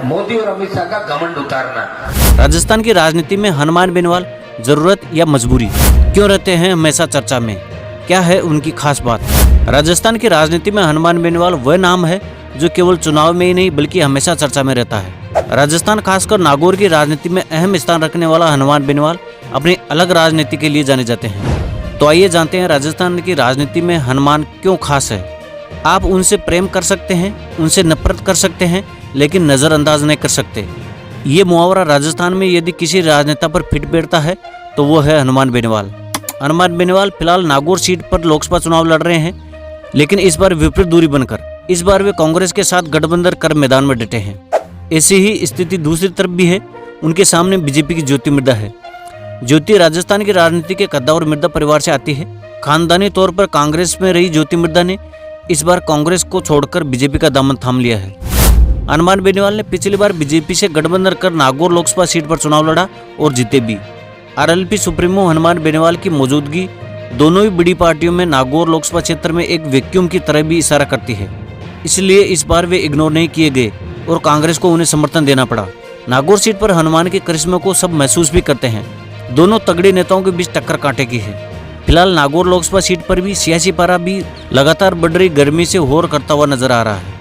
मोदी और अमित शाह का घमंड उतारना। राजस्थान की राजनीति में हनुमान बेनीवाल जरूरत या मजबूरी क्यों रहते हैं हमेशा चर्चा में? क्या है उनकी खास बात? राजस्थान की राजनीति में हनुमान बेनीवाल वह नाम है जो केवल चुनाव में ही नहीं बल्कि हमेशा चर्चा में रहता है। राजस्थान खासकर नागौर की राजनीति में अहम स्थान रखने वाला हनुमान बेनीवाल अपनी अलग राजनीति के लिए जाने जाते हैं। तो आइए जानते हैं राजस्थान की राजनीति में हनुमान क्यों खास है। आप उनसे प्रेम कर सकते हैं, उनसे नफरत कर सकते हैं, लेकिन नजरअंदाज नहीं कर सकते। ये मुहावरा राजस्थान में यदि किसी राजनेता पर फिट बैठता है तो वो है हनुमान बेनीवाल। हनुमान बेनीवाल फिलहाल नागौर सीट पर लोकसभा चुनाव लड़ रहे हैं, लेकिन इस बार विपरीत दूरी बनकर। इस बार वे कांग्रेस के साथ गठबंधन कर मैदान में डटे हैं। ऐसी ही स्थिति दूसरी तरफ भी है। उनके सामने बीजेपी की ज्योति मिर्धा है। ज्योति राजस्थान की राजनीति के कद्दावर मिर्धा परिवार से आती है। खानदानी तौर पर कांग्रेस में रही ज्योति मिर्धा ने इस बार कांग्रेस को छोड़कर बीजेपी का दामन थाम लिया है। हनुमान बेनीवाल ने पिछली बार बीजेपी से गठबंधन कर नागौर लोकसभा सीट पर चुनाव लड़ा और जीते भी। आरएलपी सुप्रीमो हनुमान बेनीवाल की मौजूदगी दोनों ही बड़ी पार्टियों में नागौर लोकसभा क्षेत्र में एक वैक्यूम की तरह भी इशारा करती है। इसलिए इस बार वे इग्नोर नहीं किए गए और कांग्रेस को उन्हें समर्थन देना पड़ा। नागौर सीट पर हनुमान के करिश्मे को सब महसूस भी करते हैं। दोनों तगड़े नेताओं के बीच टक्कर कांटे की है। फिलहाल नागौर लोकसभा सीट पर भी सियासी पारा भी लगातार बढ़ रही गर्मी से होर करता हुआ नजर आ रहा है।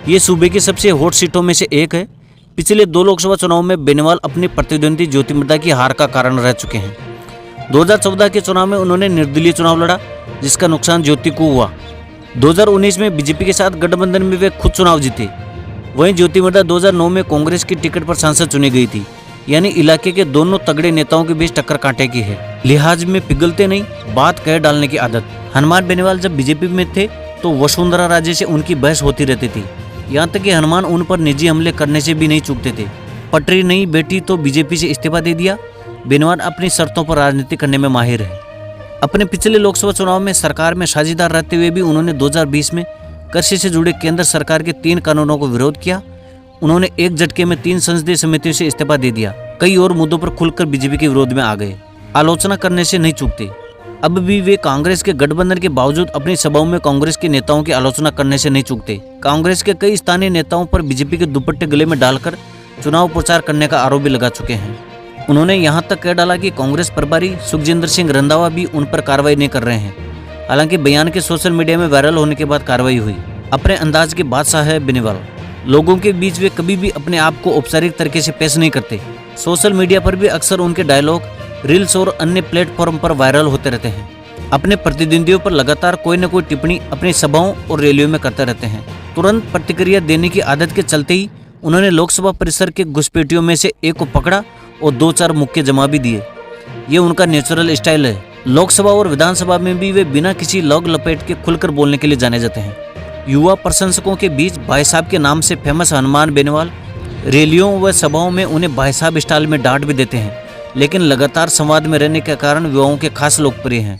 ये सूबे की सबसे हॉट सीटों में से एक है। पिछले 2 लोकसभा चुनाव में बेनीवाल अपनी प्रतिद्वंदी ज्योति मिर्धा की हार का कारण रह चुके हैं। 2014 के चुनाव में उन्होंने निर्दलीय चुनाव लड़ा, जिसका नुकसान ज्योति को हुआ। 2019 में बीजेपी के साथ गठबंधन में वे खुद चुनाव जीते। वहीं ज्योति मिर्धा 2009 में कांग्रेस की टिकट पर सांसद चुनी गई थी। यानी इलाके के दोनों तगड़े नेताओं के बीच टक्कर कांटे की है। लिहाज में पिघलते नहीं, बात कह डालने की आदत। हनुमान बेनीवाल जब बीजेपी में थे तो वसुंधरा राजे से उनकी बहस होती रहती थी। यहाँ तक कि हनुमान उन पर निजी हमले करने से भी नहीं चूकते थे। पटरी नहीं बैठी तो बीजेपी से इस्तीफा दे दिया। बेनीवाल अपनी शर्तों पर राजनीति करने में माहिर है। अपने पिछले लोकसभा चुनाव में सरकार में साझेदार रहते हुए भी उन्होंने 2020 में कृषि से जुड़े केंद्र सरकार के 3 कानूनों को विरोध किया। उन्होंने एक झटके में 3 संसदीय समितियों से इस्तीफा दे दिया। कई और मुद्दों पर खुलकर बीजेपी के विरोध में आ गए। आलोचना करने से नहीं चूकते। अब भी वे कांग्रेस के गठबंधन के बावजूद अपनी सभाओं में कांग्रेस के नेताओं की आलोचना करने से नहीं चूकते। कांग्रेस के कई स्थानीय नेताओं पर बीजेपी के दुपट्टे गले में डालकर चुनाव प्रचार करने का आरोप भी लगा चुके हैं। उन्होंने यहां तक कह डाला कि कांग्रेस प्रभारी सुखजिंदर सिंह रंधावा भी उन पर कार्रवाई नहीं कर रहे हैं। हालांकि बयान के सोशल मीडिया में वायरल होने के बाद कार्रवाई हुई। अपने अंदाज के बादशाह है बेनीवाल। लोगों के बीच वे कभी भी अपने आप को औपचारिक तरीके से पेश नहीं करते। सोशल मीडिया पर भी अक्सर उनके डायलॉग, रील्स और अन्य प्लेटफॉर्म पर वायरल होते रहते हैं। अपने प्रतिद्वंदियों पर लगातार कोई न कोई टिप्पणी अपनी सभाओं और रैलियों में करते रहते हैं। तुरंत प्रतिक्रिया देने की आदत के चलते ही उन्होंने लोकसभा परिसर के घुसपैठियों में से एक को पकड़ा और 2-4 मुक्के जमा भी दिए। ये उनका नेचुरल स्टाइल है। लोकसभा और विधानसभा में भी वे बिना किसी लॉग लपेट के खुलकर बोलने के लिए जाने जाते हैं। युवा प्रशंसकों के बीच भाई साहब के नाम से फेमस हनुमान बेनीवाल रैलियों व सभाओं में उन्हें भाई साहब स्टाइल में डांट भी देते हैं, लेकिन लगातार संवाद में रहने के कारण युवाओं के खास लोकप्रिय हैं।